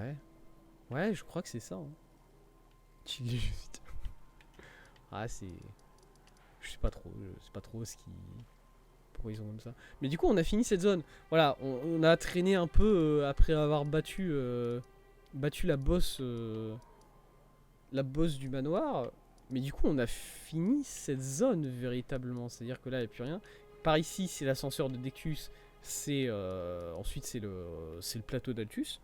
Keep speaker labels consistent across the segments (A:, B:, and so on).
A: Ouais. Ouais, je crois que c'est ça. Hein. Chill juste. Ah, c'est... Je sais pas trop. Je sais pas trop ce qui... Pourquoi ils ont comme ça. Mais du coup, on a fini cette zone. Voilà, on a traîné un peu après avoir battu la boss du manoir. Mais du coup, on a fini cette zone véritablement. C'est-à-dire que là, il n'y a plus rien. Par ici, c'est l'ascenseur de Decus. Ensuite, c'est le plateau d'Altus.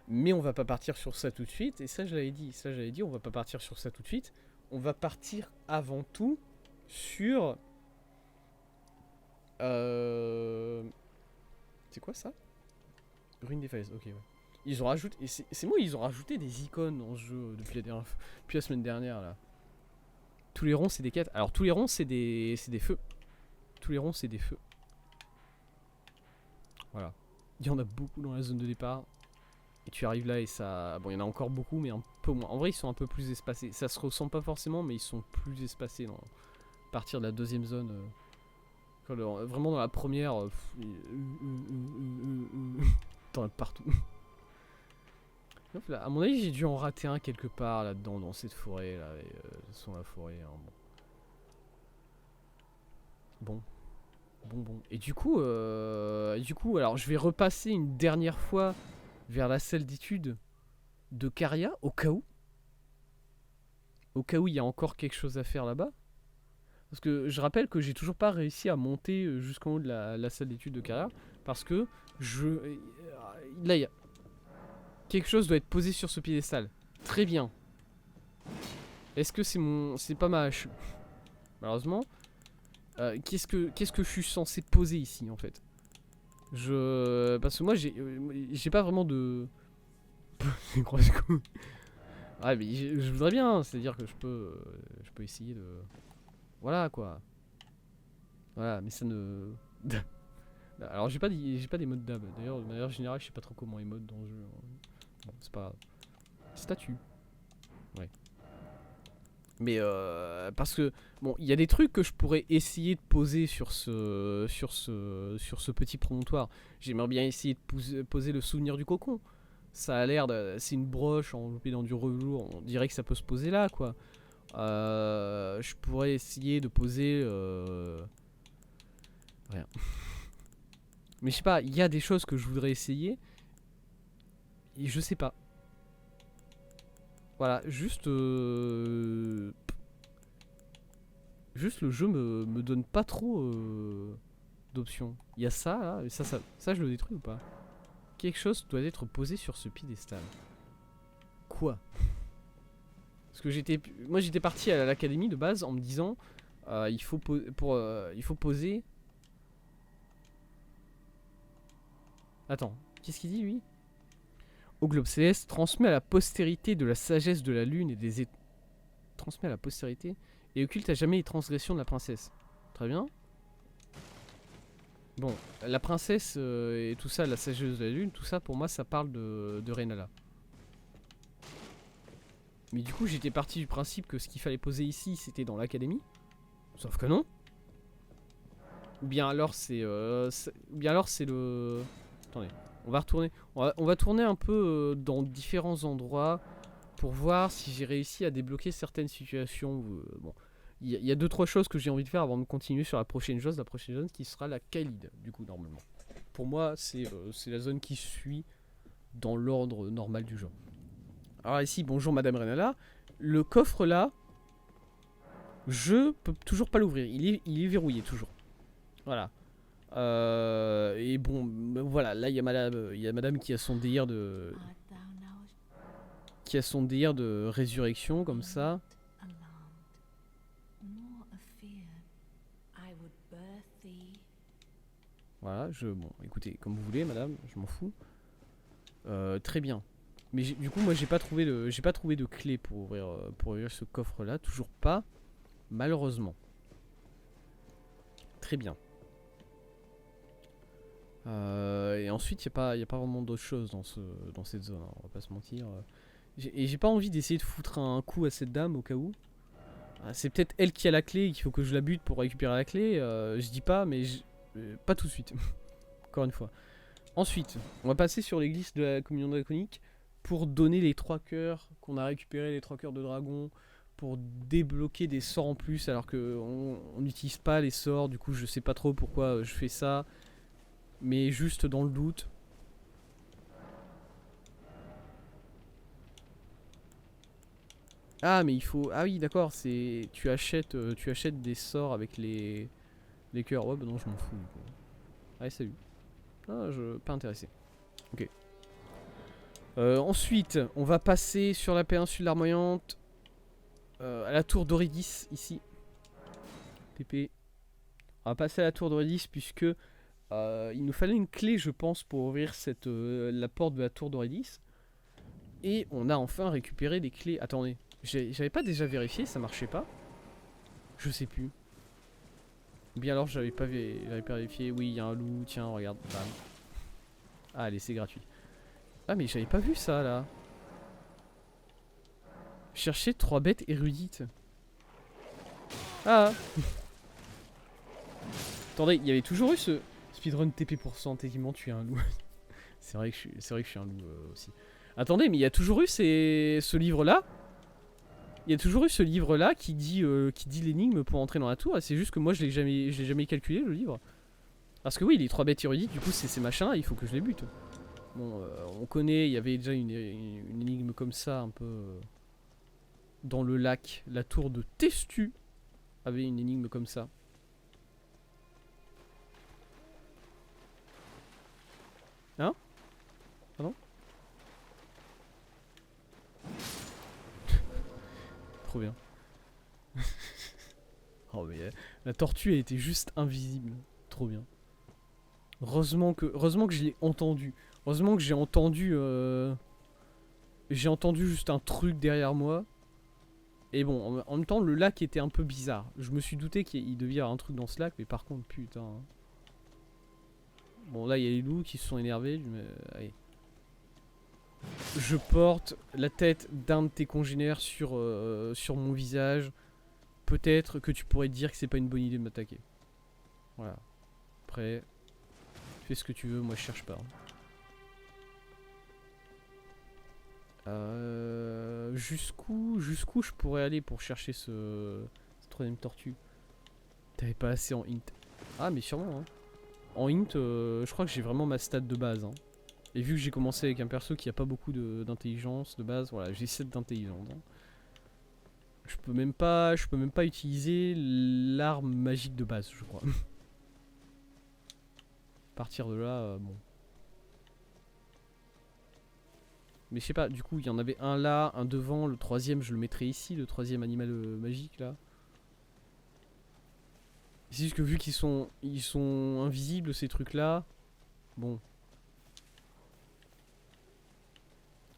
A: Mais on va pas partir sur ça tout de suite. Et ça, je l'avais dit. On va pas partir sur ça tout de suite. On va partir avant tout sur... C'est quoi ça? Ruine des falaises, ok, ouais. Ils ont rajouté. C'est moi, ils ont rajouté des icônes dans ce jeu depuis la semaine dernière là. Tous les ronds, c'est des quêtes. Alors, tous les ronds, c'est des feux. Tous les ronds, c'est des feux. Voilà. Il y en a beaucoup dans la zone de départ. Et tu arrives là et ça. Bon, il y en a encore beaucoup, mais un peu moins. En vrai, ils sont un peu plus espacés. Ça se ressent pas forcément, mais ils sont plus espacés à partir de la deuxième zone. Vraiment dans la première. T'en as partout. Là, à mon avis, j'ai dû en rater un quelque part là-dedans, dans cette forêt là. Sans la forêt. Hein, bon. Bon. Et du coup, alors je vais repasser une dernière fois vers la salle d'études de Caria, au cas où. Au cas où il y a encore quelque chose à faire là-bas. Parce que je rappelle que j'ai toujours pas réussi à monter jusqu'en haut de la salle d'études de Caria. Parce que là, il y a... Quelque chose doit être posé sur ce piédestal. Très bien. Est-ce que c'est pas ma hache? Malheureusement. Qu'est-ce que je suis censé poser ici, en fait? Parce que moi, j'ai pas vraiment de... C'est quoi ce coup? Ah, mais je voudrais bien, c'est-à-dire que je peux essayer de... Voilà, quoi. Voilà, mais ça ne... Alors, j'ai pas des modes d'hab. D'ailleurs, de manière générale, je sais pas trop comment les modes dans le jeu. Bon, c'est pas grave. Statue. Ouais. Mais parce que bon, il y a des trucs que je pourrais essayer de poser sur ce petit promontoire. J'aimerais bien essayer de poser le souvenir du cocon. Ça a l'air c'est une broche enveloppée dans du velours. On dirait que ça peut se poser là, quoi. Je pourrais essayer de poser rien. Mais je sais pas, il y a des choses que je voudrais essayer et je sais pas. Voilà, juste le jeu me donne pas trop d'options. Il y a ça là, et ça je le détruis ou pas? Quelque chose doit être posé sur ce piédestal. Quoi? Parce que moi j'étais parti à l'académie de base en me disant il faut poser. Attends, qu'est-ce qu'il dit lui? Au globe céleste, transmet à la postérité de la sagesse de la lune et des transmet à la postérité et occulte à jamais les transgressions de la princesse. Très bien. Bon, la princesse et tout ça, la sagesse de la lune, tout ça pour moi ça parle de Renala. Mais du coup j'étais parti du principe que ce qu'il fallait poser ici c'était dans l'académie. Sauf que non. Ou bien alors c'est le... Attendez, on va retourner. On va tourner un peu dans différents endroits pour voir si j'ai réussi à débloquer certaines situations. Bon, il y a 2-3 choses que j'ai envie de faire avant de continuer sur la prochaine zone qui sera la Kaelid, du coup, normalement. Pour moi, c'est la zone qui suit dans l'ordre normal du jeu. Alors ici, bonjour Madame Renala. Le coffre là, je peux toujours pas l'ouvrir. Il est verrouillé, toujours. Voilà. Et bon, voilà, là il y a madame qui a son délire de... Qui a son délire de résurrection, comme ça. Voilà, bon, écoutez, comme vous voulez, madame, je m'en fous. Très bien. Mais du coup, moi, j'ai pas trouvé de clé pour ouvrir ce coffre-là. Toujours pas, malheureusement. Très bien. Et ensuite, il n'y a pas vraiment d'autres choses dans cette zone, hein, on va pas se mentir. Et j'ai pas envie d'essayer de foutre un coup à cette dame au cas où. C'est peut-être elle qui a la clé et qu'il faut que je la bute pour récupérer la clé. Je dis pas, mais pas tout de suite. Encore une fois. Ensuite, on va passer sur l'église de la communion draconique pour donner les 3 cœurs qu'on a récupéré, les 3 cœurs de dragon, pour débloquer des sorts en plus, alors que on n'utilise pas les sorts. Du coup, je sais pas trop pourquoi je fais ça, mais juste dans le doute. Ah, mais il faut. Ah oui, d'accord. C'est tu achètes des sorts avec les cœurs. Ouais, bah non, je m'en fous. Du coup. Allez, salut. Ah, je pas intéressé. Ok. Ensuite, on va passer sur la péninsule larmoyante, à la tour d'Auridis, ici. TP. On va passer à la tour d'Auridis puisque il nous fallait une clé, je pense, pour ouvrir la porte de la tour d'Auridis. Et on a enfin récupéré des clés. Attendez, j'avais pas déjà vérifié, ça marchait pas? Je sais plus. Ou bien alors j'avais pas vérifié. Oui, il y a un loup, tiens, regarde. Bam. Ah, allez, c'est gratuit. Ah, mais j'avais pas vu ça là. Chercher 3 bêtes érudites. Ah. Attendez, il y avait toujours eu ce speedrun TP pour tellement tuer un loup. C'est vrai que je suis un loup aussi. Attendez, mais il y a toujours eu ce livre là. Il y a toujours eu ce livre là qui dit l'énigme pour entrer dans la tour. C'est juste que moi je l'ai jamais calculé le livre. Parce que oui, les 3 bêtes érudites, du coup c'est ces machins là, il faut que je les bute. Bon, on connaît, il y avait déjà une énigme comme ça un peu dans le lac. La tour de Testu avait une énigme comme ça. Hein? Pardon? Trop bien. Oh mais la tortue a été juste invisible. Trop bien. Heureusement que je l'ai entendu. Heureusement que j'ai entendu juste un truc derrière moi. Et bon, en même temps, le lac était un peu bizarre. Je me suis douté qu'il devait y avoir un truc dans ce lac, mais par contre, putain. Bon, là, il y a les loups qui se sont énervés. Mais, allez. Je porte la tête d'un de tes congénères sur mon visage. Peut-être que tu pourrais te dire que c'est pas une bonne idée de m'attaquer. Voilà. Après, fais ce que tu veux, moi je cherche pas. Jusqu'où je pourrais aller pour chercher cette troisième tortue? T'avais pas assez en int. Ah mais sûrement hein. En int, je crois que j'ai vraiment ma stat de base. Hein. Et vu que j'ai commencé avec un perso qui a pas beaucoup d'intelligence de base, voilà, j'ai 7 d'intelligence. Hein. Je peux même pas utiliser l'arme magique de base, je crois. À partir de là, bon. Mais je sais pas, du coup, il y en avait un là, un devant, le troisième, je le mettrais ici, le troisième animal magique là. C'est juste que vu qu'ils sont invisibles ces trucs là, bon.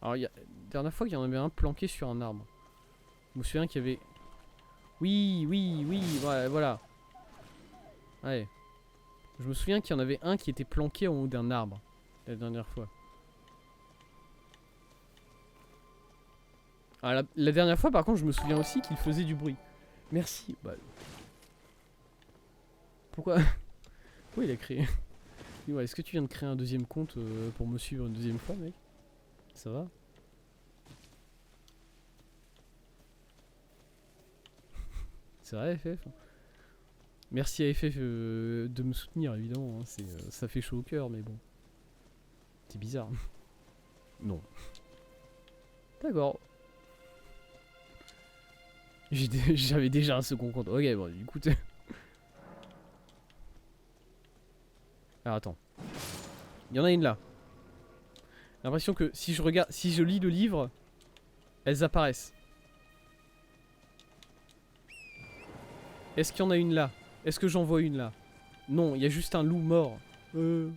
A: Alors, la dernière fois qu'il y en avait un planqué sur un arbre. Je me souviens qu'il y avait. Oui, voilà. Ouais. Je me souviens qu'il y en avait un qui était planqué en haut d'un arbre la dernière fois. Ah, la dernière fois, par contre, je me souviens aussi qu'il faisait du bruit. Merci. Bah. Pourquoi pourquoi il a créé ouais, est-ce que tu viens de créer un deuxième compte pour me suivre une deuxième fois, mec? Ça va? C'est vrai, FF? Merci à FF de me soutenir, évidemment. Hein. Ça fait chaud au cœur, mais bon. C'est bizarre. Non. D'accord. J'avais déjà un second compte. Ok, bon, écoute. Alors attends. Il y en a une là. J'ai l'impression que si je lis le livre, elles apparaissent. Est-ce qu'il y en a une là? Est-ce que j'en vois une là? Non, il y a juste un loup mort. Parce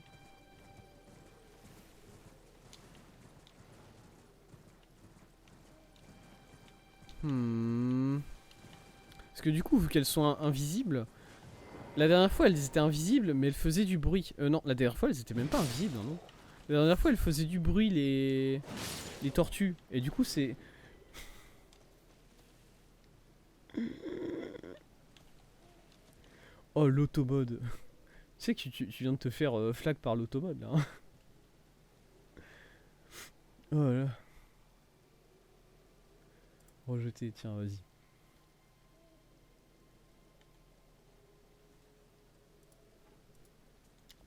A: que du coup, vu qu'elles sont invisibles, la dernière fois elles étaient invisibles, mais elles faisaient du bruit. Non, la dernière fois elles étaient même pas invisibles, non. La dernière fois elles faisaient du bruit, les tortues. Et du coup, c'est. Oh, l'automode. Tu sais que tu viens de te faire flag par l'automode là. Hein. Voilà. Rejeter, tiens, vas-y.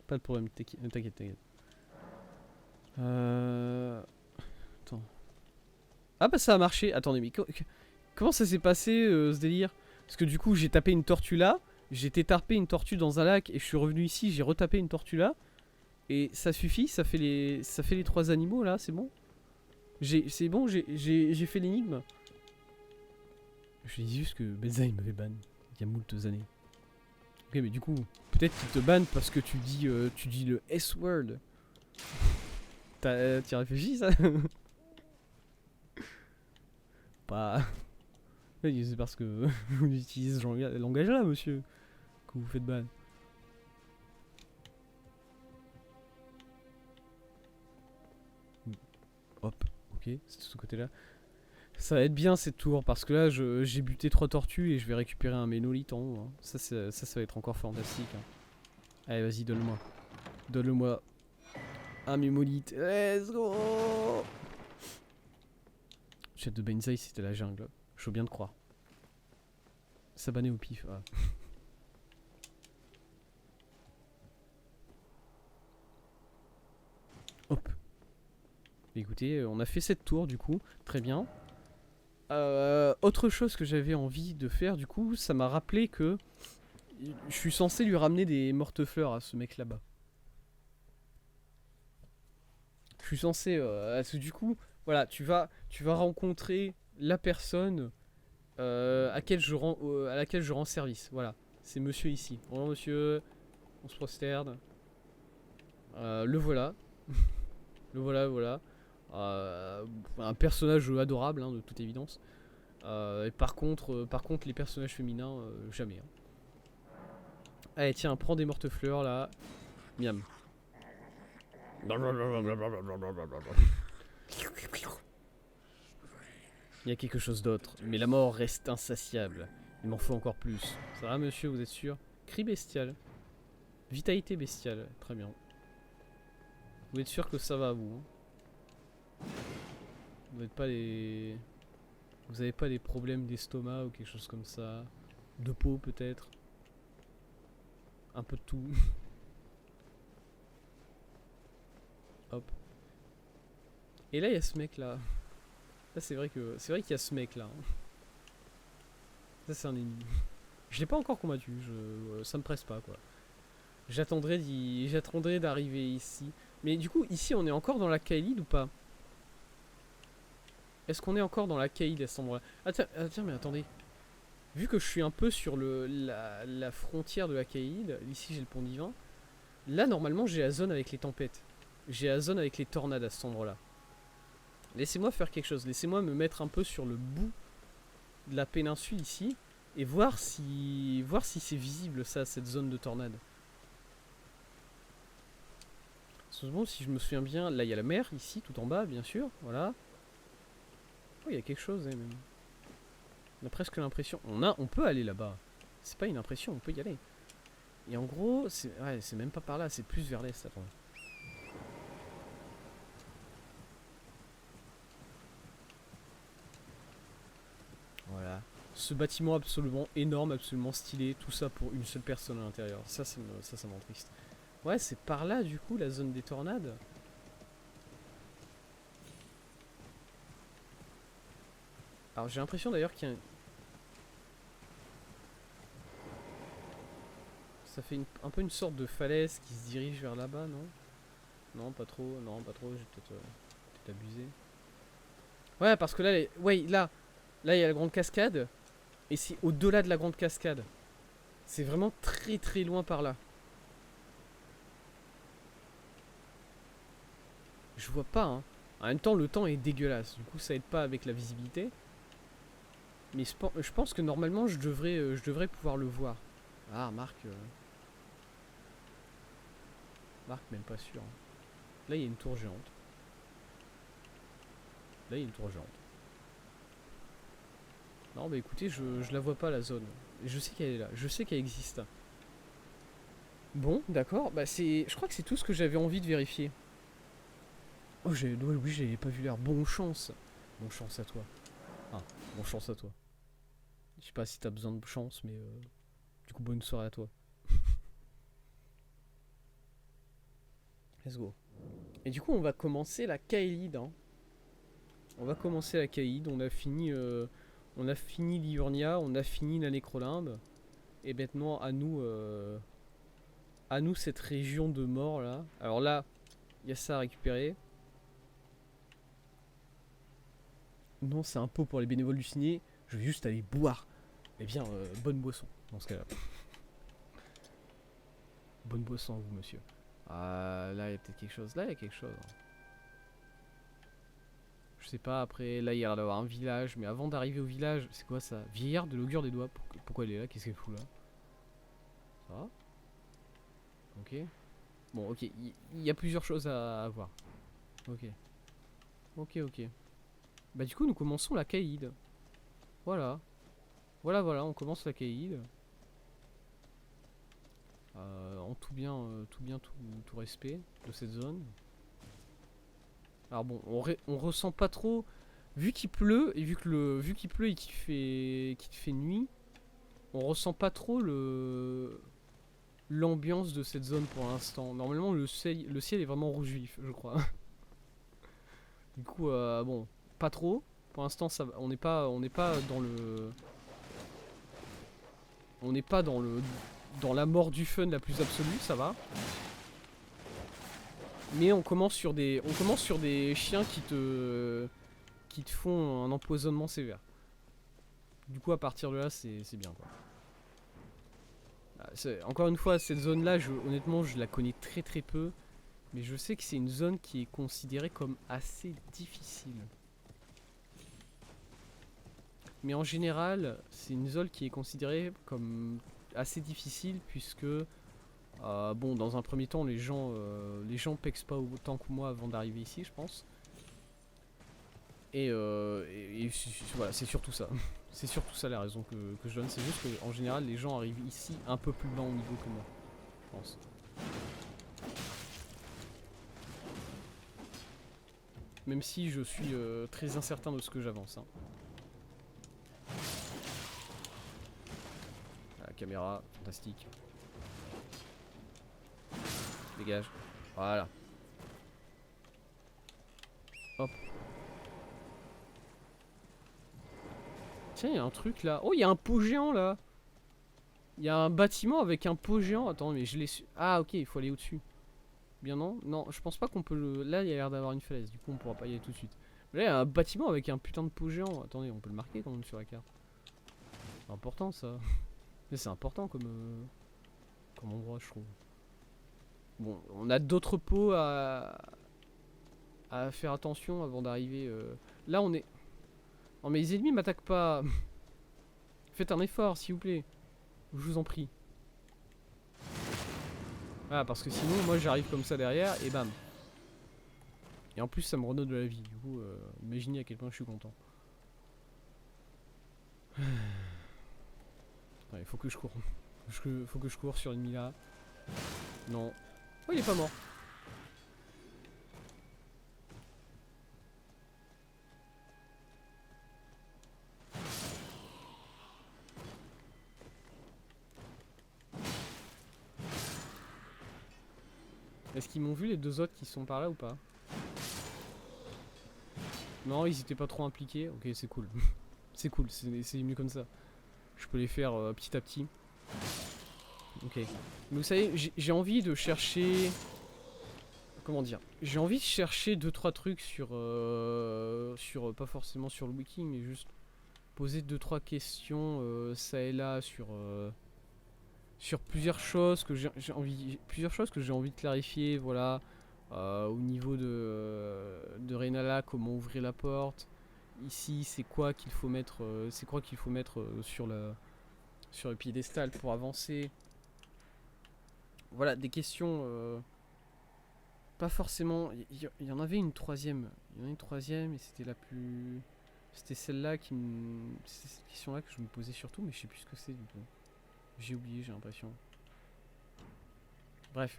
A: Pas de problème, t'inquiète. Attends. Ah bah ça a marché. Attendez, mais comment ça s'est passé ce délire? Parce que du coup j'ai tapé une tortue là, j'ai tétarpé une tortue dans un lac et je suis revenu ici, j'ai retapé une tortue là. Et ça suffit, ça fait les trois animaux là, c'est bon? C'est bon, j'ai fait l'énigme. Je dis juste que Benza il m'avait ban il y a moult années. Ok, mais du coup, peut-être qu'il te banne parce que tu dis le S-word. T'y réfléchis ça? Pas. C'est parce que vous utilisez ce langage là, monsieur, que vous faites ban. Hop, ok, c'est de ce côté là. Ça va être bien cette tour parce que là j'ai buté 3 tortues et je vais récupérer un ménolithe en haut. Hein. Ça va être encore fantastique. Hein. Allez, vas-y, donne-le-moi. Donne-le-moi. Un mémolithe. Let's go! Chat de Benzai, c'était la jungle. Je veux bien te croire. Sabané au pif. Ah. Hop. Écoutez, on a fait cette tour du coup. Très bien. Autre chose que j'avais envie de faire du coup, ça m'a rappelé que je suis censé lui ramener des mortefleurs à ce mec là-bas. Je suis censé... parce que du coup, voilà, tu vas rencontrer la personne à laquelle je rends service. Voilà, c'est monsieur ici. Bonjour monsieur, on se prosterne. Le voilà. Le voilà. Un personnage adorable, hein, de toute évidence. Et par contre, les personnages féminins, jamais. Hein. Allez, tiens, prends des mortefleurs là. Miam. Il y a quelque chose d'autre, mais la mort reste insatiable. Il m'en faut encore plus. Ça va, monsieur, vous êtes sûr? Cri bestial. Vitalité bestiale. Très bien. Vous êtes sûr que ça va, vous? Hein? Vous n'êtes pas des... Vous avez pas des problèmes d'estomac ou quelque chose comme ça? De peau, peut-être? Un peu de tout. Hop. Et là, il y a ce mec-là. Là, c'est vrai qu'il y a ce mec-là. Hein. Ça, c'est un ennemi. Je l'ai pas encore combattu. Ça me presse pas, quoi. J'attendrai d'arriver ici. Mais du coup, ici, on est encore dans la Kaelid ou pas? Est-ce qu'on est encore dans la Kaelid à cet endroit-là? Ah tiens, mais attendez. Vu que je suis un peu sur la frontière de la Kaelid, ici j'ai le pont divin. Là, normalement, j'ai la zone avec les tempêtes. J'ai la zone avec les tornades à cet endroit-là. Laissez-moi faire quelque chose. Laissez-moi me mettre un peu sur le bout de la péninsule ici. Et voir si c'est visible, ça, cette zone de tornade. Bon, si je me souviens bien, là il y a la mer, ici, tout en bas, bien sûr, voilà. Oh, il y a quelque chose, même. On a presque l'impression... On peut aller là-bas. C'est pas une impression, on peut y aller. Et en gros, c'est même pas par là, c'est plus vers l'est, attends. Voilà. Ce bâtiment absolument énorme, absolument stylé, tout ça pour une seule personne à l'intérieur. Ça m'entriste. Ouais, c'est par là, du coup, la zone des tornades. Alors, j'ai l'impression d'ailleurs qu'il y a... Ça fait un peu une sorte de falaise qui se dirige vers là-bas, non? Non, pas trop, j'ai peut-être abusé. Ouais, parce que là, là, il y a la grande cascade. Et c'est au-delà de la grande cascade. C'est vraiment très très loin par là. Je vois pas, hein. En même temps, le temps est dégueulasse. Du coup, ça aide pas avec la visibilité. Mais je pense que normalement, je devrais pouvoir le voir. Ah, Marc. Marc, même pas sûr. Là, il y a une tour géante. Là, il y a une tour géante. Non, bah écoutez, je la vois pas, la zone. Je sais qu'elle est là. Je sais qu'elle existe. Bon, d'accord. Bah je crois que c'est tout ce que j'avais envie de vérifier. Oh, oui, j'avais pas vu l'air. Bonne chance. Bonne chance à toi. Ah, bonne chance à toi. Je sais pas si t'as besoin de chance, mais du coup, bonne soirée à toi. Let's go. Et du coup, on va commencer la Kaelid. Hein. On va commencer la Kaelid. On a fini Liurnia, on a fini la Nécrolimbe. Et maintenant, à nous cette région de mort là. Alors là, il y a ça à récupérer. Non, c'est un pot pour les bénévoles du ciné. Je vais juste aller boire. Eh bien, bonne boisson dans ce cas-là. Bonne boisson à vous, monsieur. Ah, là, il y a peut-être quelque chose. Là, il y a quelque chose. Je sais pas, après, là, il y a l'air d'avoir un village. Mais avant d'arriver au village, c'est quoi ça? Vieillard de l'augure des doigts. Pourquoi elle est là? Qu'est-ce qu'elle fout là? Ça va? Ok. Bon, ok. Il y a plusieurs choses à voir. Ok. Ok, ok. Bah, du coup, nous commençons la Kaïd. Voilà. Voilà, on commence la Kaïd. En tout bien, tout respect de cette zone. Alors bon, on ressent pas trop, vu qu'il pleut et vu qu'il pleut et qu'il fait nuit, on ressent pas trop l'ambiance de cette zone pour l'instant. Normalement, le ciel est vraiment rouge vif, je crois. Du coup, bon, pas trop. Pour l'instant, ça, on n'est pas dans le, on n'est pas dans la mort du fun la plus absolue, ça va. Mais on commence sur des chiens qui te font un empoisonnement sévère. Du coup, à partir de là, c'est bien quoi. Encore une fois, cette zone-là, honnêtement, je la connais très très peu. Mais je sais que c'est une zone qui est considérée comme assez difficile. Mais en général, c'est une zone qui est considérée comme assez difficile puisque, bon, dans un premier temps, les gens pexent pas autant que moi avant d'arriver ici, je pense. Et voilà, c'est surtout ça. C'est surtout ça la raison que je donne. C'est juste qu'en général, les gens arrivent ici un peu plus bas au niveau que moi, je pense. Même si je suis très incertain de ce que j'avance. Hein. La caméra, fantastique. Dégage. Voilà. Hop. Tiens, il y a un truc là. Oh, il y a un pot géant là. Il y a un bâtiment avec un pot géant. Attends, mais je l'ai su. Ah, ok, il faut aller au-dessus. Bien non? Non, je pense pas qu'on peut le. Là, il y a l'air d'avoir une falaise. Du coup, on pourra pas y aller tout de suite. Mais là, il y a un bâtiment avec un putain de pot géant. Attendez, on peut le marquer quand même sur la carte. C'est important ça. Mais c'est important comme endroit, je trouve. Bon, on a d'autres pots à faire attention avant d'arriver. Là, on est. Non, mais les ennemis m'attaquent pas. Faites un effort, s'il vous plaît. Je vous en prie. Ah, parce que sinon, moi, j'arrive comme ça derrière et bam. Et en plus, ça me redonne de la vie. Du coup, imaginez à quel point je suis content. Il faut que je cours. Faut que je cours sur l'ennemi là. Non. Oh, il est pas mort. Est-ce qu'ils m'ont vu les deux autres qui sont par là ou pas? Non, ils étaient pas trop impliqués. Ok, c'est cool. C'est cool, c'est mieux comme ça. Je peux les faire petit à petit. Ok. Mais vous savez, j'ai envie de chercher... Comment dire? J'ai envie de chercher 2-3 trucs pas forcément sur le wiki, mais juste poser 2-3 questions ça et là sur plusieurs choses que j'ai envie de clarifier, voilà. Au niveau de Reynala, comment ouvrir la porte. Ici, c'est quoi qu'il faut mettre, sur le piédestal pour avancer. Voilà, des questions pas forcément. Il y en avait une troisième. Il y en a une troisième et c'était la plus. C'était celle-là c'est cette question-là que je me posais surtout, mais je sais plus ce que c'est du coup. J'ai oublié, j'ai l'impression. Bref.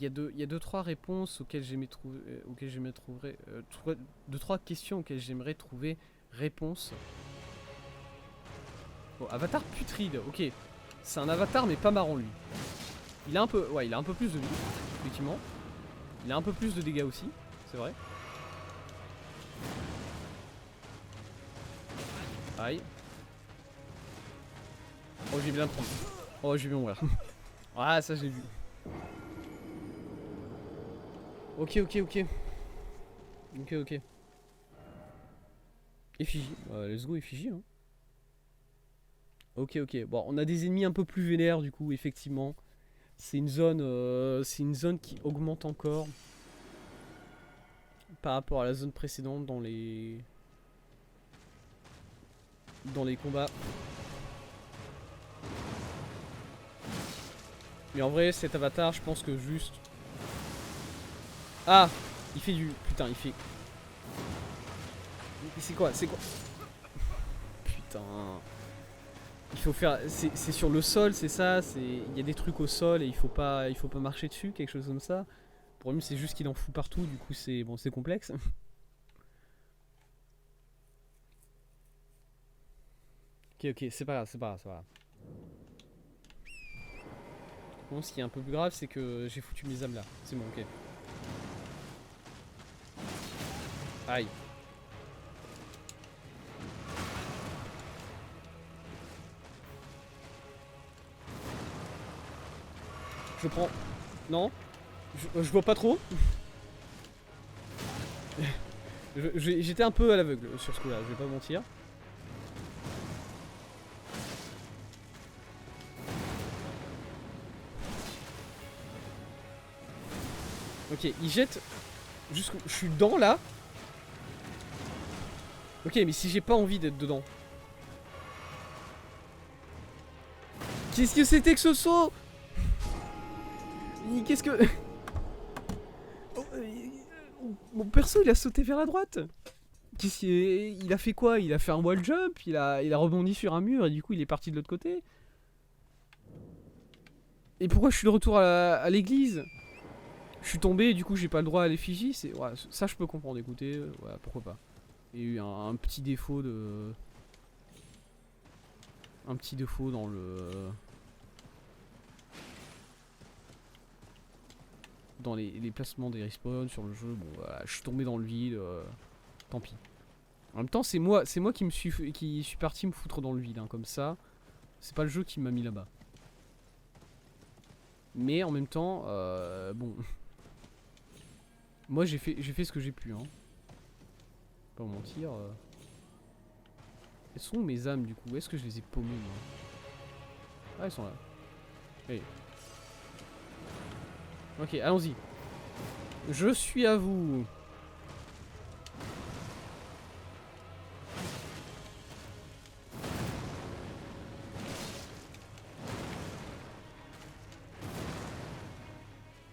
A: il y a deux, trois réponses auxquelles j'aimerais trouver, deux, trois questions auxquelles j'aimerais trouver réponse. Bon, avatar putride, ok. C'est un avatar mais pas marrant lui. Il a un peu, ouais, il a un peu plus de vie, effectivement. Il a un peu plus de dégâts aussi, c'est vrai. Aïe. Oh, j'ai bien le prendre. Oh, j'ai bien mourir. Ah, ça j'ai vu. Ok, ok, ok. Ok, ok. Effigie. Let's go, effigie. Hein. Ok, ok. Bon, on a des ennemis un peu plus vénères du coup, effectivement. C'est une zone qui augmente encore par rapport à la zone précédente dans les combats. Mais en vrai, cet avatar, je pense que juste... Ah, il fait du... Putain, il fait... C'est quoi? C'est quoi? Putain... Il faut faire... C'est sur le sol, c'est ça. Il y a des trucs au sol et il faut pas marcher dessus, quelque chose comme ça. Le problème, c'est juste qu'il en fout partout, du coup, c'est bon, c'est complexe. Ok, ok, c'est pas grave, c'est pas grave, c'est pas grave. Bon, ce qui est un peu plus grave, c'est que j'ai foutu mes âmes là. C'est bon, ok. Aïe. Je prends... Non, je vois pas trop. J'étais un peu à l'aveugle sur ce coup là, je vais pas mentir. Ok, il jette jusqu'où... Je suis dedans là. Ok, mais si j'ai pas envie d'être dedans. Qu'est-ce que c'était que ce saut? Qu'est-ce que... Mon perso il a sauté vers la droite. Il a fait quoi? Il a fait un wall jump, il a rebondi sur un mur et du coup il est parti de l'autre côté. Et pourquoi je suis de retour à l'église? Je suis tombé et du coup j'ai pas le droit à l'effigie. Ouais, ça je peux comprendre, écoutez, ouais, pourquoi pas. Il y a eu un petit défaut de... Un petit défaut dans le... Dans les placements des respawns sur le jeu. Bon voilà, je suis tombé dans le vide, tant pis. En même temps c'est moi qui suis parti me foutre dans le vide, hein, comme ça. C'est pas le jeu qui m'a mis là-bas. Mais en même temps, bon... Moi j'ai fait ce que j'ai pu, hein. Pas mentir. Elles sont où mes âmes du coup? Est-ce que je les ai paumées moi? Ah, elles sont là. Allez. Ok, allons-y. Je suis à vous.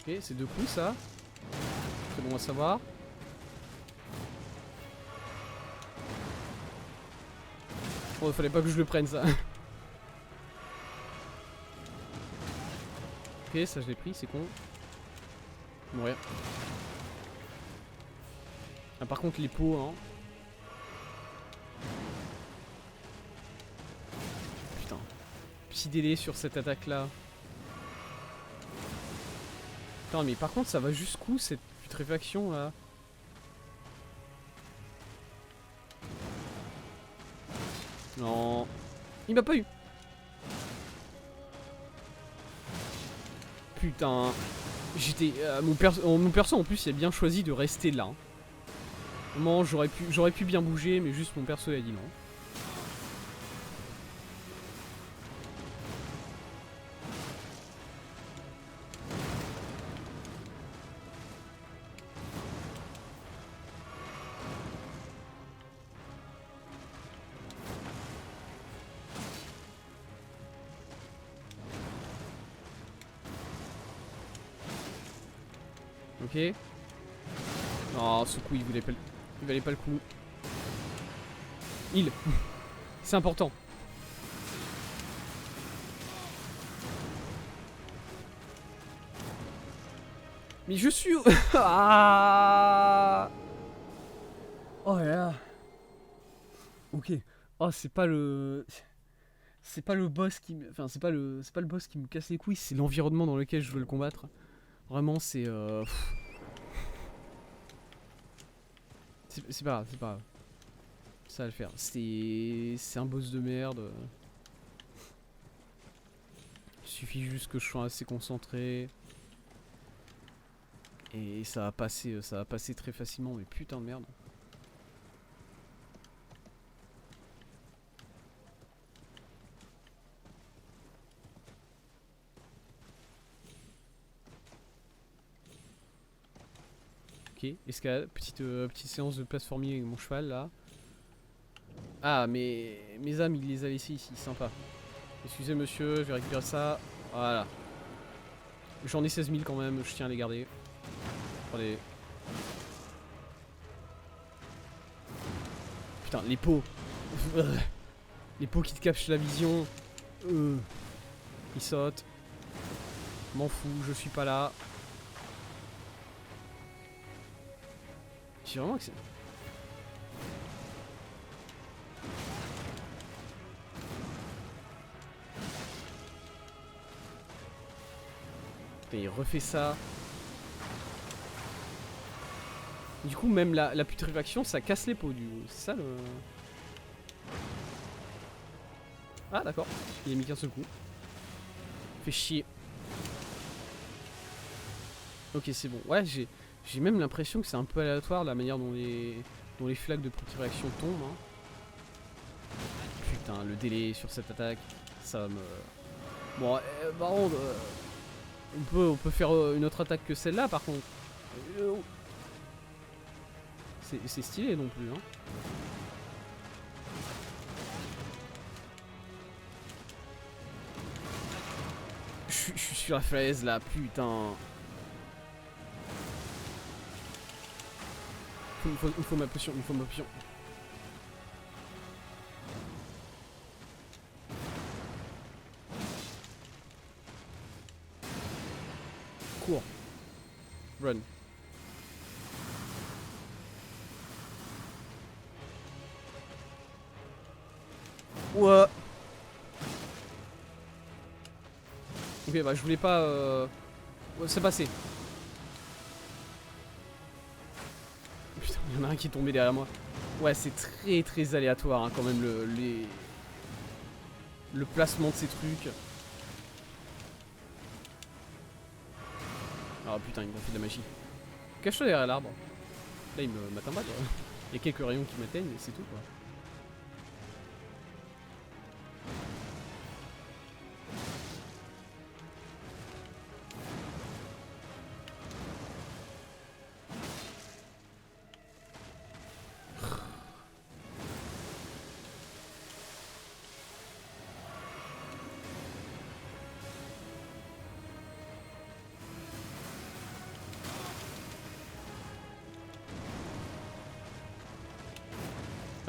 A: Ok, c'est deux coups ça. C'est bon à savoir. Oh, fallait pas que je le prenne ça. Ok, ça je l'ai pris, c'est con. Mourir. Ah, par contre les pots, hein. Putain. Petit délai sur cette attaque là. Putain, mais par contre ça va jusqu'où cette putréfaction là? Non. Il m'a pas eu. Putain. J'étais... mon perso en plus il a bien choisi de rester là. Non, j'aurais pu bien bouger, mais juste mon perso il a dit non. Ok. Oh, ce coup il valait pas le coup. Il. C'est important. Mais je suis... Ah. Oh là là. Ok. Oh, c'est pas le... C'est pas le boss qui me... Enfin, c'est pas le boss qui me casse les couilles, c'est l'environnement dans lequel je veux le combattre. Vraiment, c'est... C'est pas grave, c'est pas grave. Ça va le faire. C'est un boss de merde. Il suffit juste que je sois assez concentré. Et ça va passer très facilement, mais putain de merde. Ok, escalade, petite séance de plateformier avec mon cheval là. Ah, mais mes âmes, il les a laissés ici, sympa. Excusez monsieur, je vais récupérer ça. Voilà. J'en ai 16 000 quand même, je tiens à les garder. Attendez. Putain, les pots. Les pots qui te captent la vision. Ils sautent. M'en fous, je suis pas là. J'ai vraiment que c'est... Putain, il refait ça. Du coup, même la putréfaction, ça casse les pots, du coup. C'est ça le... Ah, d'accord. Il a mis qu'un seul coup. Fait chier. Ok, c'est bon. Ouais, j'ai même l'impression que c'est un peu aléatoire la manière dont les flaques de putréfaction tombent. Hein. Putain, le délai sur cette attaque, ça va me... Bon, par contre, on peut faire une autre attaque que celle-là, par contre. C'est stylé non plus, hein. Je suis sur la falaise là, putain. Il me faut ma potion, il me faut ma potion. Cours. Run. Ouais. Ok, bah je voulais pas... Ouais, c'est passé. Putain, il y en a un qui est tombé derrière moi. Ouais, c'est très aléatoire hein, quand même le placement de ces trucs. Ah putain, il m'a fait de la magie. Cache-toi derrière l'arbre. Là, il m'atteint pas. Il y a quelques rayons qui m'atteignent, mais c'est tout quoi.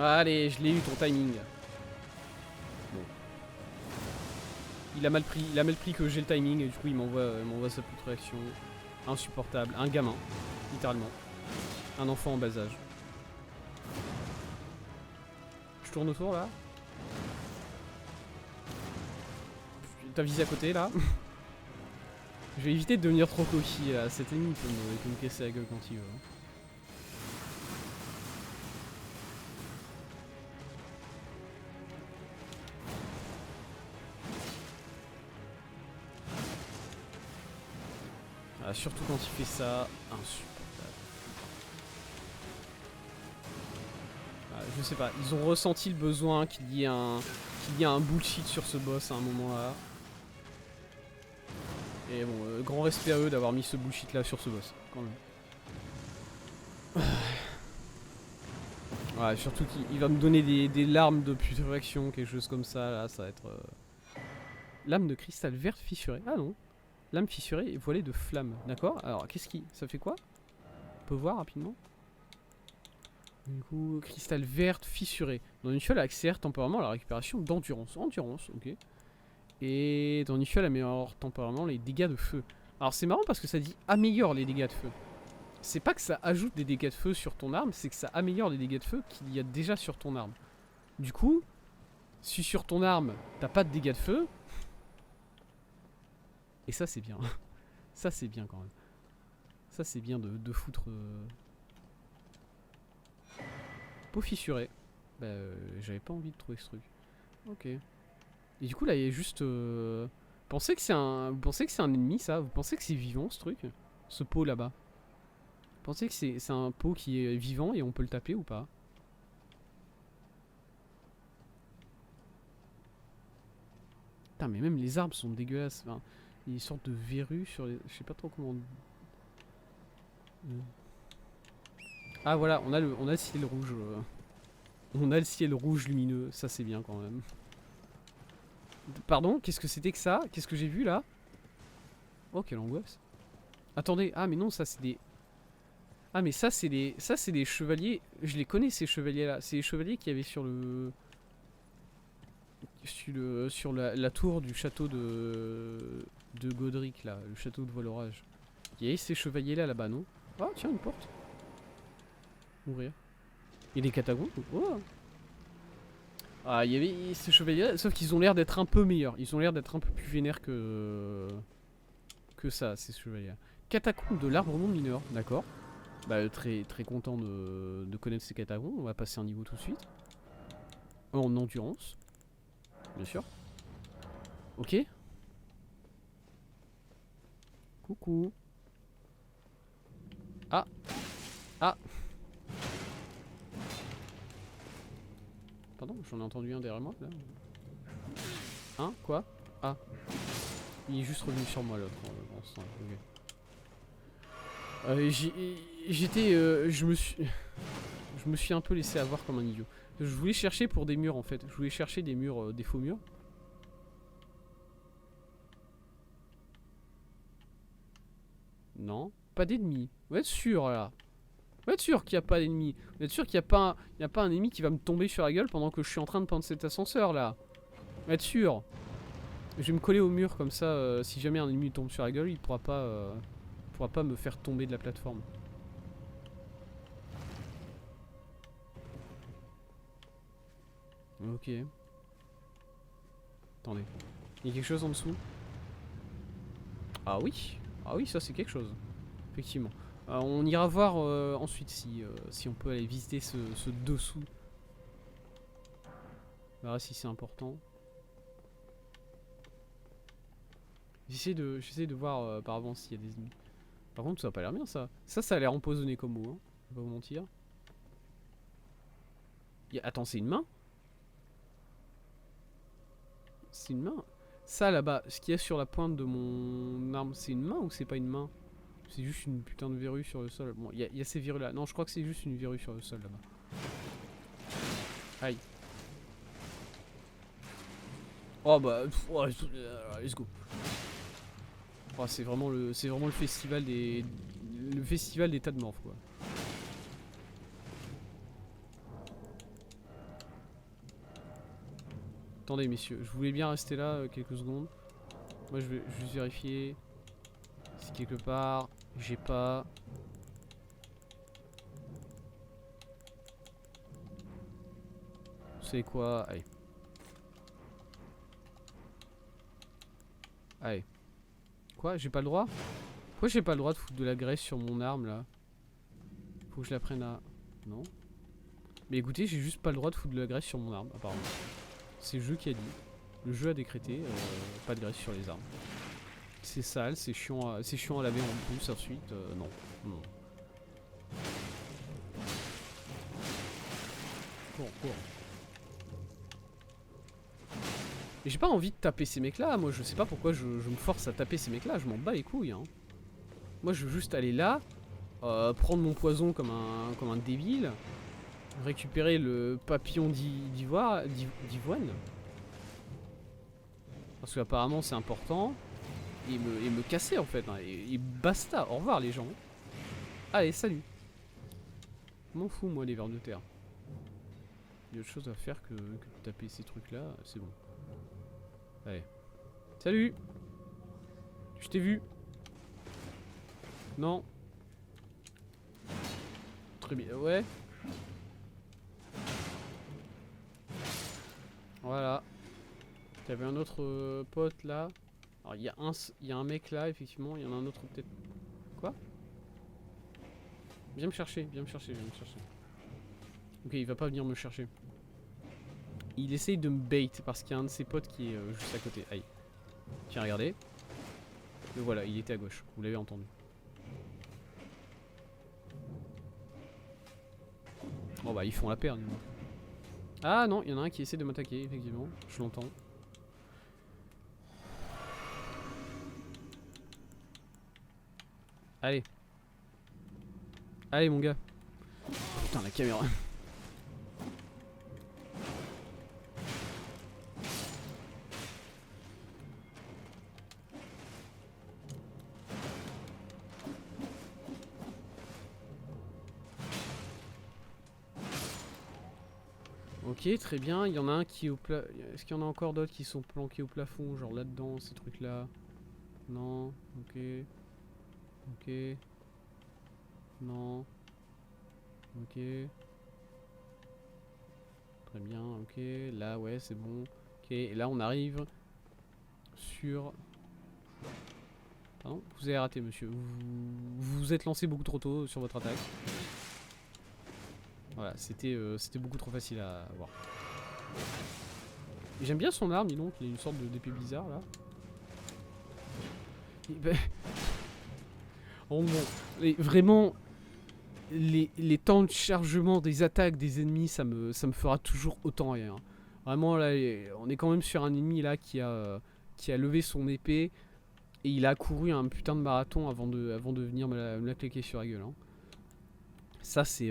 A: Allez, je l'ai eu ton timing. Bon. Il a mal pris que j'ai le timing et du coup il m'envoie sa putréfaction. Insupportable. Un gamin, littéralement. Un enfant en bas âge. Je tourne autour là. T'as visé à côté là. Je vais éviter de devenir trop coquille là. Cet ennemi il peut me casser la gueule quand il veut. Ah, surtout quand il fait ça, insupportable. Ah, je sais pas, ils ont ressenti le besoin qu'il y ait un bullshit sur ce boss à un moment là. Et bon, grand respect à eux d'avoir mis ce bullshit là sur ce boss, quand même. Ouais, surtout qu'il va me donner des larmes de putréfaction, quelque chose comme ça, là, ça va être... Lame de cristal verte fissurée, ah non. Lame fissurée et voilée de flammes, d'accord. Alors, qu'est-ce qui... ça fait quoi? On peut voir rapidement. Du coup, cristal verte fissuré. Dans une fiole, accélère temporairement la récupération d'endurance. Endurance, ok. Et dans une fiole, améliore temporairement les dégâts de feu. Alors c'est marrant parce que ça dit améliore les dégâts de feu. C'est pas que ça ajoute des dégâts de feu sur ton arme, c'est que ça améliore les dégâts de feu qu'il y a déjà sur ton arme. Du coup, si sur ton arme, t'as pas de dégâts de feu... Et ça c'est bien. Ça c'est bien quand même. Ça c'est bien de foutre... Peau fissurée. Bah j'avais pas envie de trouver ce truc. Ok. Et du coup là il y a juste... Vous pensez que c'est un ennemi ça? Vous pensez que c'est vivant ce truc? Ce pot là-bas? Vous pensez que c'est un pot qui est vivant et on peut le taper ou pas? Putain mais même les arbres sont dégueulasses. Enfin, il y a une sorte de verrue sur les... Je sais pas trop comment... Ah voilà, on a le ciel rouge. On a le ciel rouge lumineux, ça c'est bien quand même. Pardon, qu'est-ce que c'était que ça? Qu'est-ce que j'ai vu là? Oh quelle angoisse. Attendez, ah mais non ça c'est des... Ah mais ça c'est des chevaliers, je les connais ces chevaliers là. C'est les chevaliers qu'il y avait sur le... Sur la tour du château de Godric là, le château de Volorage. Il y avait ces chevaliers là-bas non? Ah tiens une porte. Ouvrir. Il y a des catacombes. Oh. Ah, il y avait ces chevaliers, sauf qu'ils ont l'air d'être un peu meilleurs. Ils ont l'air d'être un peu plus vénères que ça, ces chevaliers. Catacombes de l'arbre non mineur, d'accord. Bah, très content de connaître ces catacombes. On va passer un niveau tout de suite. En endurance, bien sûr. Ok. Coucou. Ah. Ah. Pardon, j'en ai entendu un derrière moi là. Hein? Quoi? Ah. Il est juste revenu sur moi l'autre. J'étais. Je me suis un peu laissé avoir comme un idiot. Je voulais chercher pour des murs en fait. Je voulais chercher des murs, des faux murs. Non, pas d'ennemis. Vous êtes sûr là? Vous êtes sûr qu'il n'y a pas d'ennemis? Vous êtes sûr qu'il n'y a pas un ennemi qui va me tomber sur la gueule pendant que je suis en train de prendre cet ascenseur là? Vous êtes sûr? Je vais me coller au mur comme ça, si jamais un ennemi tombe sur la gueule, il pourra pas me faire tomber de la plateforme. Ok. Attendez. Il y a quelque chose en dessous? Ah oui. Ah oui, ça c'est quelque chose. Effectivement. On ira voir ensuite si on peut aller visiter ce dessous. On verra si c'est important. J'essaie de voir par avance s'il y a des ennemis. Par contre, ça a pas l'air bien ça. Ça a l'air empoisonné comme mot, hein. Je vais pas vous mentir. Attends, c'est une main? C'est une main? Ça là-bas, ce qu'il y a sur la pointe de mon arme, c'est une main ou c'est pas une main? C'est juste une putain de verrue sur le sol. Bon, il y a ces verrues là. Non, je crois que c'est juste une verrue sur le sol là-bas. Aïe. Oh bah, let's go. Oh, c'est vraiment le festival des tas de morphes quoi. Attendez messieurs, je voulais bien rester là quelques secondes. Moi je vais juste vérifier si quelque part j'ai pas... Vous savez quoi? Allez. Allez. Quoi? J'ai pas le droit? Pourquoi j'ai pas le droit de foutre de la graisse sur mon arme là? Faut que je la prenne à... Non? Mais écoutez, j'ai juste pas le droit de foutre de la graisse sur mon arme apparemment. C'est le jeu qui a dit. Le jeu a décrété pas de graisse sur les armes. C'est sale, c'est chiant à laver en plus ensuite. Non. Non. Cours. Mais j'ai pas envie de taper ces mecs là. Moi je sais pas pourquoi je me force à taper ces mecs là. Je m'en bats les couilles. Hein. Moi je veux juste aller là. Prendre mon poison comme un débile. Récupérer le papillon d'Ivoine. Parce qu'apparemment c'est important. Et me casser en fait. Hein. Et basta. Au revoir les gens. Allez, salut. M'en fous moi les vers de terre. Il y a autre chose à faire que de taper ces trucs là. C'est bon. Allez. Salut. Je t'ai vu. Non. Très bien, ouais. Voilà. T'avais un autre pote là. Alors il y a un mec là, effectivement. Il y en a un autre peut-être. Quoi? Viens me chercher, viens me chercher, viens me chercher. Ok, il va pas venir me chercher. Il essaye de me bait parce qu'il y a un de ses potes qui est juste à côté. Aïe. Tiens, regardez. Le voilà, il était à gauche. Vous l'avez entendu. Bon bah ils font la paire du moins. Ah non, il y en a un qui essaie de m'attaquer, effectivement. Je l'entends. Allez. Allez mon gars. Putain la caméra. Ok, très bien. Il y en a un qui est au plat. Est-ce qu'il y en a encore d'autres qui sont planqués au plafond, genre là-dedans, ces trucs-là? Non. Ok. Ok. Non. Ok. Très bien. Ok. Là, ouais, c'est bon. Ok. Et là, on arrive sur. Pardon, vous avez raté, monsieur. Vous vous êtes lancé beaucoup trop tôt sur votre attaque. Voilà, c'était beaucoup trop facile à voir. J'aime bien son arme, dis donc, il a une sorte d'épée bizarre là. Bon, vraiment, les temps de chargement des attaques des ennemis, ça me fera toujours autant rire. Hein. Vraiment, là, on est quand même sur un ennemi là qui a levé son épée et il a couru un putain de marathon avant de venir me la claquer sur la gueule. Hein. Ça, c'est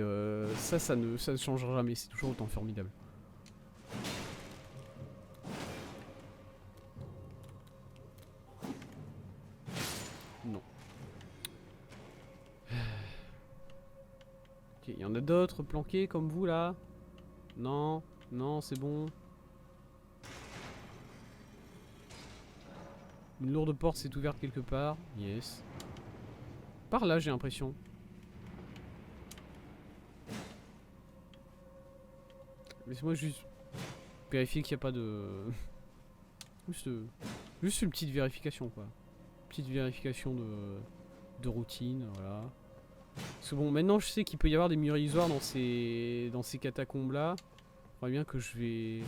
A: ça ne changera jamais, c'est toujours autant formidable. Non. Ok, il y en a d'autres planqués comme vous là? Non, non, c'est bon. Une lourde porte s'est ouverte quelque part. Yes. Par là, j'ai l'impression. Laisse-moi juste vérifier qu'il n'y a pas de... juste une petite vérification, quoi. Petite vérification de routine, voilà. Parce que bon, maintenant je sais qu'il peut y avoir des murs illusoires dans ces catacombes-là. Il faudrait bien que je vais...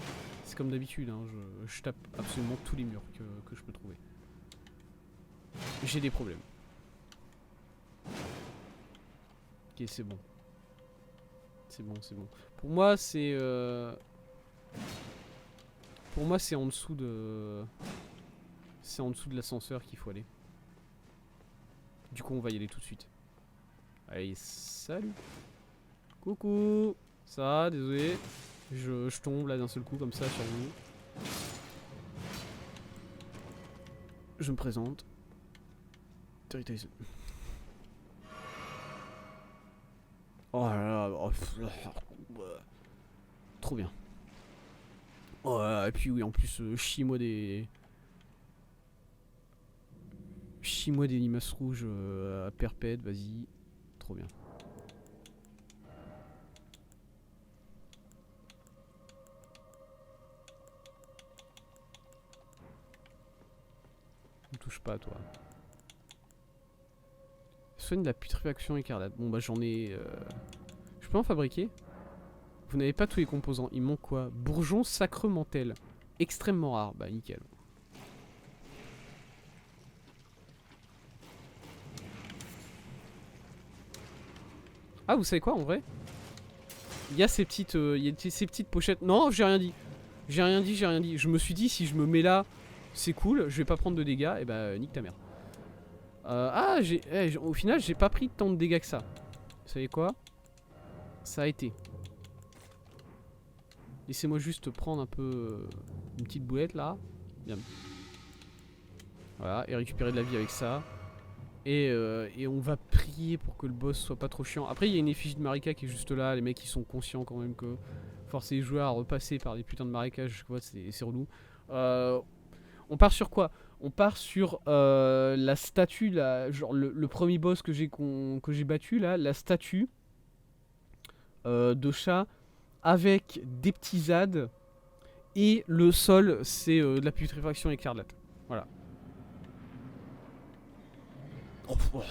A: C'est comme d'habitude, hein, je tape absolument tous les murs que je peux trouver. J'ai des problèmes. Ok, c'est bon. C'est bon, c'est bon. Pour moi, c'est... Pour moi, c'est en dessous de... C'est en dessous de l'ascenseur qu'il faut aller. Du coup, on va y aller tout de suite. Allez, salut. Coucou. Ça va, désolé. Je tombe là d'un seul coup comme ça sur vous. Je me présente. Terry Tyson. Oh là là. Oh, trop bien. Oh là là, et puis oui, en plus, chie-moi des limaces rouges à perpète, vas-y. Trop bien. Ne touche pas, toi. Soigne de la putréfaction écarlate. Bon, bah j'en ai... Je peux en fabriquer? Vous n'avez pas tous les composants. Il manque quoi? Bourgeon sacramentel. Extrêmement rare. Bah, nickel. Ah, vous savez quoi, en vrai? Il y a ces petites pochettes. Non, j'ai rien dit. J'ai rien dit, j'ai rien dit. Je me suis dit, si je me mets là, c'est cool, je vais pas prendre de dégâts. Et bah, nique ta mère. Au final, j'ai pas pris tant de dégâts que ça. Vous savez quoi? Ça a été. Laissez-moi juste prendre un peu une petite boulette là. Bien. Voilà, et récupérer de la vie avec ça. Et on va prier pour que le boss soit pas trop chiant. Après, il y a une effigie de Marika qui est juste là. Les mecs, ils sont conscients quand même que forcer les joueurs à repasser par des putains de marécages, c'est relou. On part sur quoi? On part sur la statue, là, genre le premier boss que j'ai battu, là, la statue de chat avec des petits ZAD. Et le sol, c'est de la putréfaction écarlate. Voilà. Oh, oh.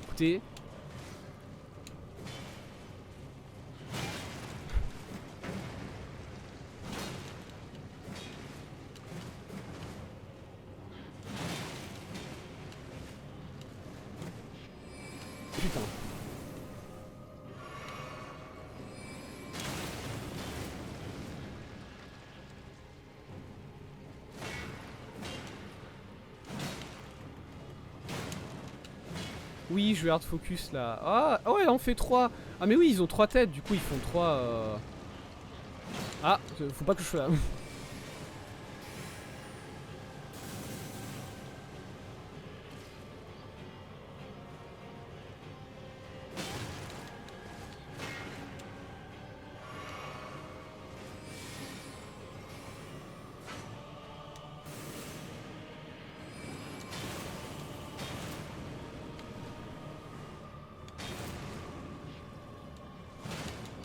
A: Écoutez. Putain. Oui, je vais hard focus là. Ah ouais, on fait 3. Ah mais oui, ils ont 3 têtes, du coup ils font 3. Ah, faut pas que je fasse.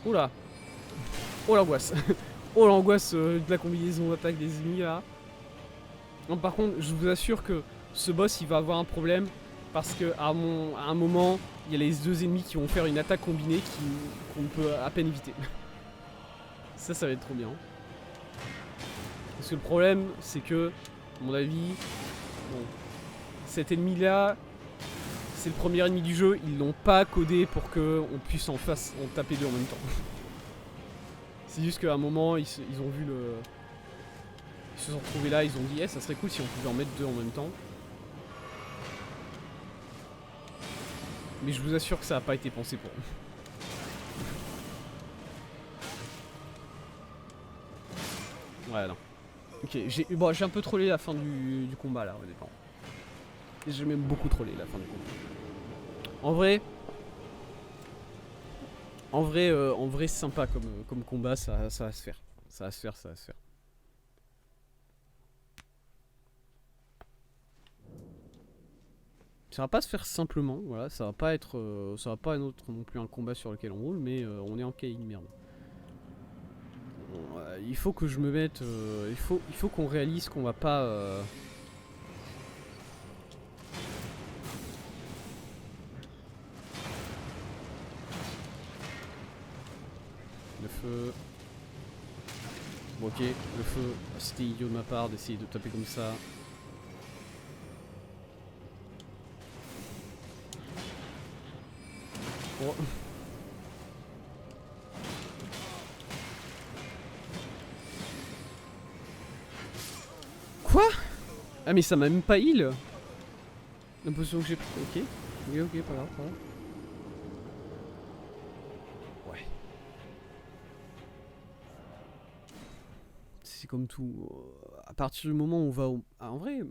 A: Oula. Oh l'angoisse. Oh l'angoisse de la combinaison d'attaque des ennemis là. Non, par contre, je vous assure que ce boss il va avoir un problème. Parce que à un moment, il y a les deux ennemis qui vont faire une attaque combinée qu'on peut à peine éviter. Ça va être trop bien. Parce que le problème, c'est que, à mon avis, bon, cet ennemi là, c'est le premier ennemi du jeu, ils l'ont pas codé pour qu'on puisse en taper deux en même temps. C'est juste qu'à un moment, ils ont vu le... Ils se sont retrouvés là, ils ont dit, ça serait cool si on pouvait en mettre deux en même temps. Mais je vous assure que ça n'a pas été pensé pour eux. Ouais, non. Ok, j'ai un peu trollé la fin du combat là, honnêtement. J'ai même beaucoup trollé la fin du combat. En vrai, c'est sympa comme combat, ça va se faire. Ça va se faire. Ça va pas se faire simplement, voilà, ça va pas être non plus un combat sur lequel on roule, mais on est en cahier de merde. Bon, il faut que je me mette, il faut qu'on réalise qu'on va pas... Le feu... Bon ok, le feu, c'était idiot de ma part d'essayer de taper comme ça. Oh. Quoi? Ah mais ça m'a même pas heal. La potion que j'ai pris. Ok, pas grave. Ouais. C'est comme tout. À partir du moment où on va au... Ah, en vrai...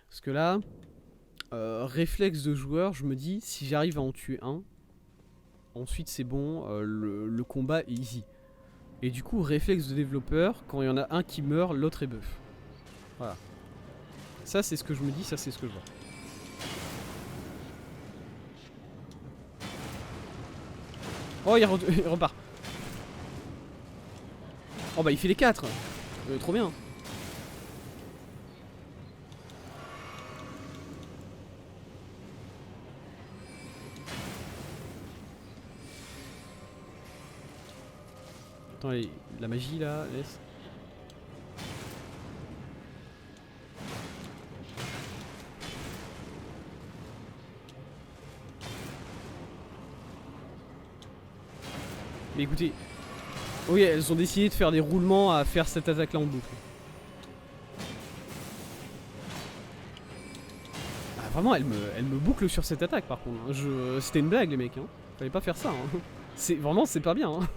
A: Parce que là... réflexe de joueur, je me dis, si j'arrive à en tuer un, ensuite c'est bon, le combat est easy. Et du coup, réflexe de développeur, quand il y en a un qui meurt, l'autre est buff. Voilà. Ça c'est ce que je me dis, ça c'est ce que je vois. Oh, il repart. Oh bah il fait les 4. Trop bien. Attends, la magie là, laisse. Mais écoutez, oui, elles ont décidé de faire des roulements à faire cette attaque là en boucle. Ah, vraiment, elle me boucle sur cette attaque par contre. C'était une blague les mecs, hein. Fallait pas faire ça. Hein. Vraiment, c'est pas bien. Hein.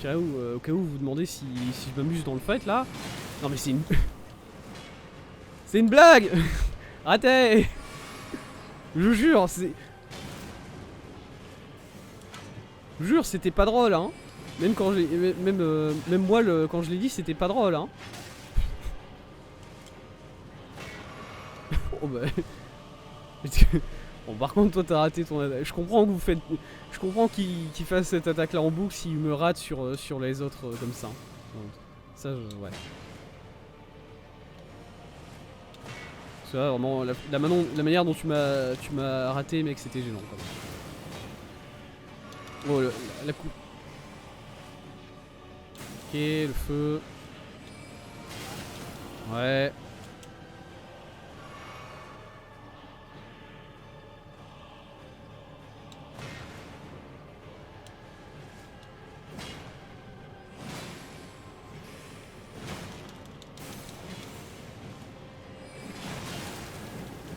A: Au cas où vous vous demandez si je m'amuse dans le fight là. Non mais c'est une... c'est une blague. Arrêtez. Je vous jure, c'est... Je vous jure, c'était pas drôle, hein. Même quand j'ai... Même moi, quand je l'ai dit, c'était pas drôle, hein. Oh bah... Bon, par contre, toi, t'as raté ton attaque. Je comprends que vous faites... Je comprends qu'il fasse cette attaque-là en boucle s'il me rate sur les autres comme ça. Donc, ça, ouais. Parce que là, vraiment, la manière dont tu m'as raté, mec, c'était gênant, quand même. Oh, la coupe. Ok, le feu. Ouais.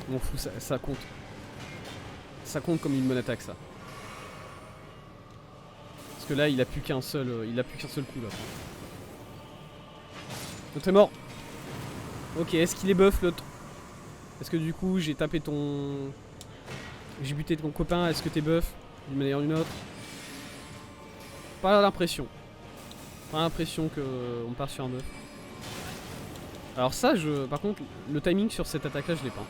A: Je m'en fous, ça compte. Ça compte comme une bonne attaque, ça. Parce que là, il a plus qu'un seul, coup, là. L'autre est mort. Ok, est-ce qu'il est buff, l'autre? Est-ce que du coup, j'ai tapé ton... J'ai buté ton copain, est-ce que t'es buff d'une manière ou d'une autre? Pas l'impression. Pas l'impression qu'on part sur un buff. Alors ça, par contre, le timing sur cette attaque-là, je l'ai pas.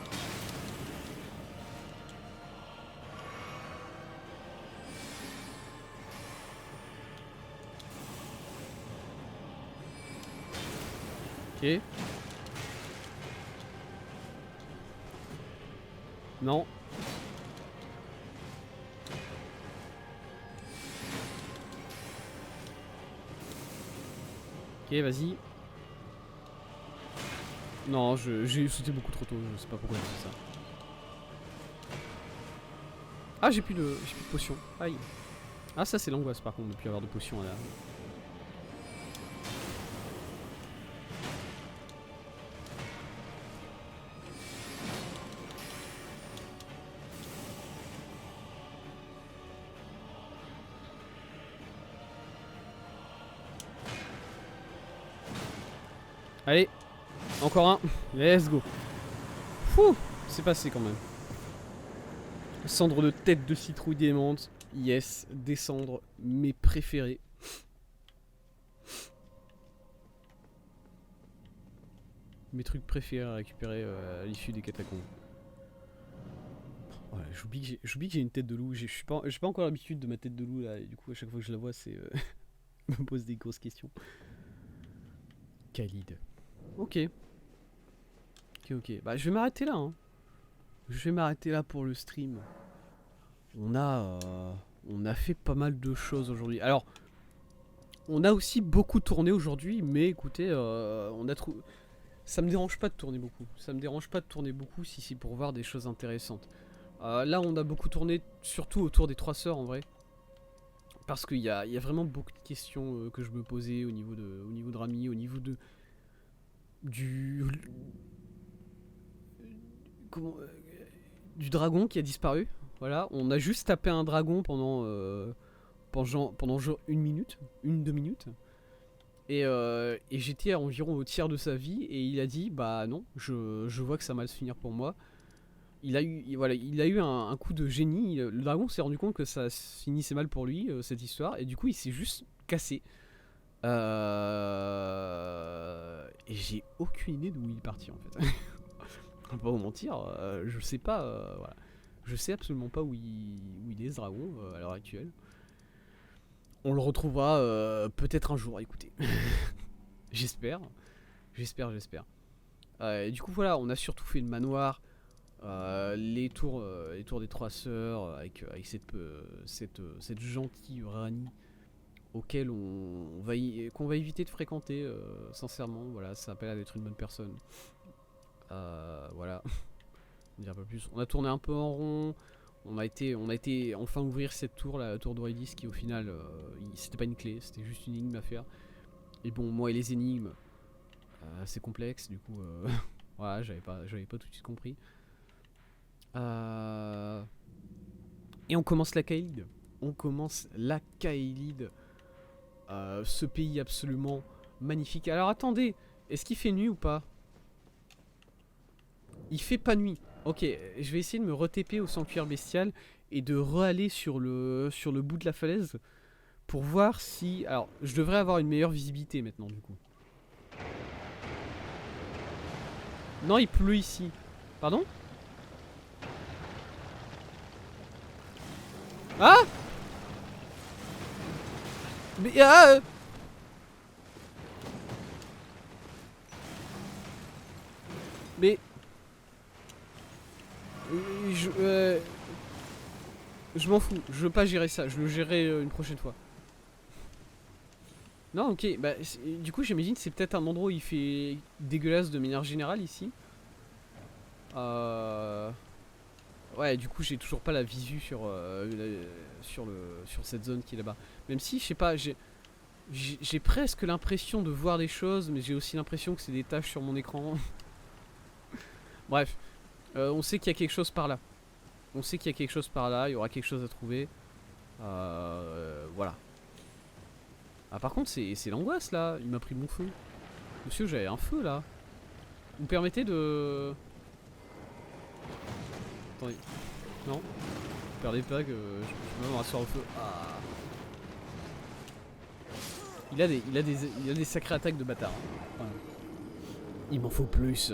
A: Ok. Non. Ok, vas-y. Non, j'ai sauté beaucoup trop tôt, je sais pas pourquoi j'ai fait ça. Ah, j'ai plus de potions. Aïe. Ah, ça c'est l'angoisse par contre de plus avoir de potions là. Allez, encore un. Let's go. Fouh, c'est passé quand même. Cendre de tête de citrouille démente. Yes, des cendres, mes préférés. Mes trucs préférés à récupérer à l'issue des catacombes. Ouais, j'oublie que j'ai une tête de loup. J'ai pas encore l'habitude de ma tête de loup là. Et du coup, à chaque fois que je la vois, c'est me pose des grosses questions. Khalid. Ok. Ok. Bah, je vais m'arrêter là. Hein. Je vais m'arrêter là pour le stream. On a fait pas mal de choses aujourd'hui. Alors, on a aussi beaucoup tourné aujourd'hui, mais écoutez, on a trouvé. Ça me dérange pas de tourner beaucoup. Ça me dérange pas de tourner beaucoup si c'est pour voir des choses intéressantes. Là, on a beaucoup tourné, surtout autour des 3 sœurs en vrai. Parce qu'il y a vraiment beaucoup de questions que je me posais au niveau de Rami, au niveau de. Du dragon qui a disparu. Voilà, on a juste tapé un dragon pendant genre une minute, 2 minutes. Et j'étais environ au tiers de sa vie et il a dit bah non, je vois que ça va mal se finir pour moi. Il a eu un coup de génie. Le dragon s'est rendu compte que ça se finissait mal pour lui cette histoire et du coup il s'est juste cassé. Et j'ai aucune idée d'où il est parti en fait. On va pas vous mentir, je sais pas. Voilà. Je sais absolument pas où il est ce dragon à l'heure actuelle. On le retrouvera peut-être un jour, écoutez. J'espère. J'espère. Et du coup voilà, on a surtout fait le manoir, les tours des 3 sœurs, avec cette gentille Rani auquel qu'on va éviter de fréquenter, sincèrement. Voilà, ça appelle à d'être une bonne personne. Voilà. On dirait pas plus. On a tourné un peu en rond. On a été enfin ouvrir cette tour, la tour d'Oridis, qui au final, c'était pas une clé, c'était juste une énigme à faire. Et bon, moi et les énigmes, c'est complexe, du coup, voilà, j'avais pas tout de suite compris. Et on commence la Kaelid. Ce pays absolument magnifique. Alors attendez, est-ce qu'il fait nuit ou pas? Il fait pas nuit. Ok, je vais essayer de me re-TP au sanctuaire bestial et de re-aller sur le bout de la falaise pour voir si... Alors, je devrais avoir une meilleure visibilité maintenant du coup. Non, il pleut ici. Pardon? Ah! Mais... Ah! Mais... je m'en fous, je veux pas gérer ça, je le gérerai une prochaine fois. Non, ok, bah du coup j'imagine que c'est peut-être un endroit où il fait dégueulasse de manière générale ici. Euh... Ouais, du coup j'ai toujours pas la visu sur cette zone qui est là-bas. Même si, je sais pas, j'ai presque l'impression de voir des choses, mais j'ai aussi l'impression que c'est des taches sur mon écran. Bref, on sait qu'il y a quelque chose par là. On sait qu'il y a quelque chose par là, il y aura quelque chose à trouver. Voilà. Ah par contre c'est l'angoisse là, il m'a pris mon feu. Monsieur, j'avais un feu là. Vous me permettez de... Attendez. Non. Perdez pas que je peux me rasseoir au feu. Ah. Il a des sacrées attaques de bâtard. Enfin, il m'en faut plus.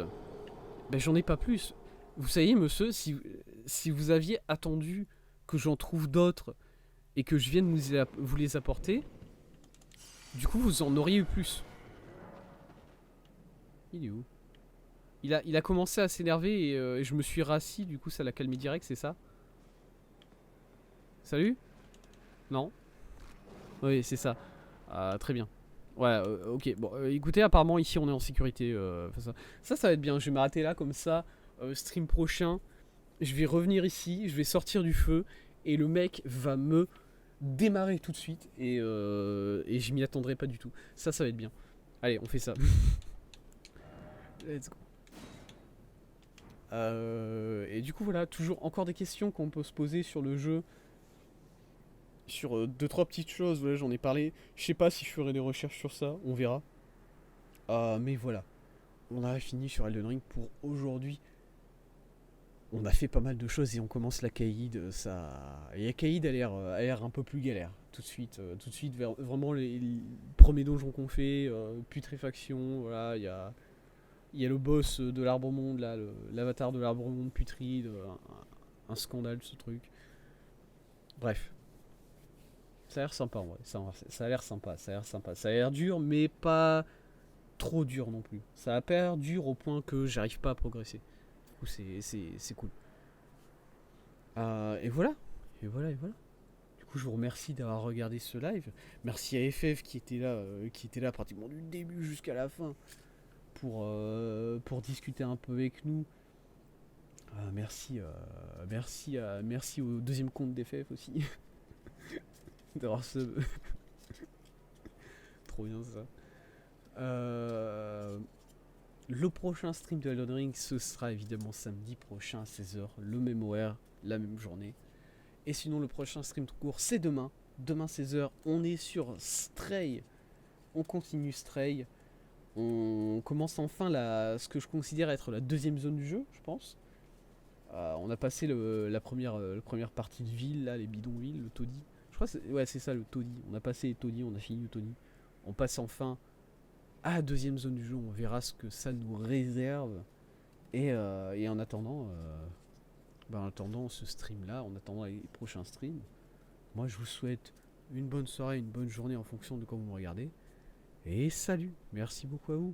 A: Ben j'en ai pas plus. Vous savez monsieur, si vous aviez attendu que j'en trouve d'autres et que je vienne vous les apporter, du coup vous en auriez eu plus. Il est où? Il a commencé à s'énerver et je me suis rassis, du coup ça l'a calmé direct, c'est ça? Salut? Non? Oui, c'est ça. Très bien. Ouais, ok. Bon, écoutez, apparemment ici on est en sécurité. Ça va être bien. Je vais m'arrêter là comme ça. Stream prochain, je vais revenir ici, je vais sortir du feu et le mec va me démarrer tout de suite et je m'y attendrai pas du tout. Ça va être bien. Allez, on fait ça. Let's go. Et du coup voilà, toujours encore des questions qu'on peut se poser sur le jeu. Sur 2-3 petites choses, voilà, j'en ai parlé. Je sais pas si je ferai des recherches sur ça, on verra. Mais voilà, on a fini sur Elden Ring pour aujourd'hui. On a fait pas mal de choses et on commence la Kaïd. Et la Kaïd a l'air un peu plus galère. Tout de suite vers vraiment les premiers donjons qu'on fait, putréfaction, voilà, il y a le boss de l'arbre monde là, l'avatar de l'arbre monde putride, un scandale ce truc. Bref, ça a l'air sympa en vrai, ça a l'air sympa, ça a l'air sympa. Ça a l'air dur mais pas trop dur non plus. Ça a l'air dur au point que j'arrive pas à progresser. Du coup c'est cool. Et voilà. Et voilà. Du coup, je vous remercie d'avoir regardé ce live. Merci à FF qui était là pratiquement du début jusqu'à la fin pour discuter un peu avec nous. Merci au deuxième compte d'FF aussi d'avoir ce trop bien ça. Le prochain stream de Elden Ring, ce sera évidemment samedi prochain à 16h, le même horaire, la même journée. Et sinon, le prochain stream tout court, c'est demain. Demain 16h, on est sur Stray. On continue Stray. On commence enfin ce que je considère être la deuxième zone du jeu, je pense. On a passé la première partie de ville, là, les bidonvilles, le taudis. Je crois que c'est ça le taudis. On a passé les taudis, on a fini le taudis. On passe enfin à la deuxième zone du jeu. On verra ce que ça nous réserve. Et en attendant ce stream là, en attendant les prochains streams, moi je vous souhaite une bonne soirée, une bonne journée en fonction de quand vous me regardez. Et salut, merci beaucoup à vous.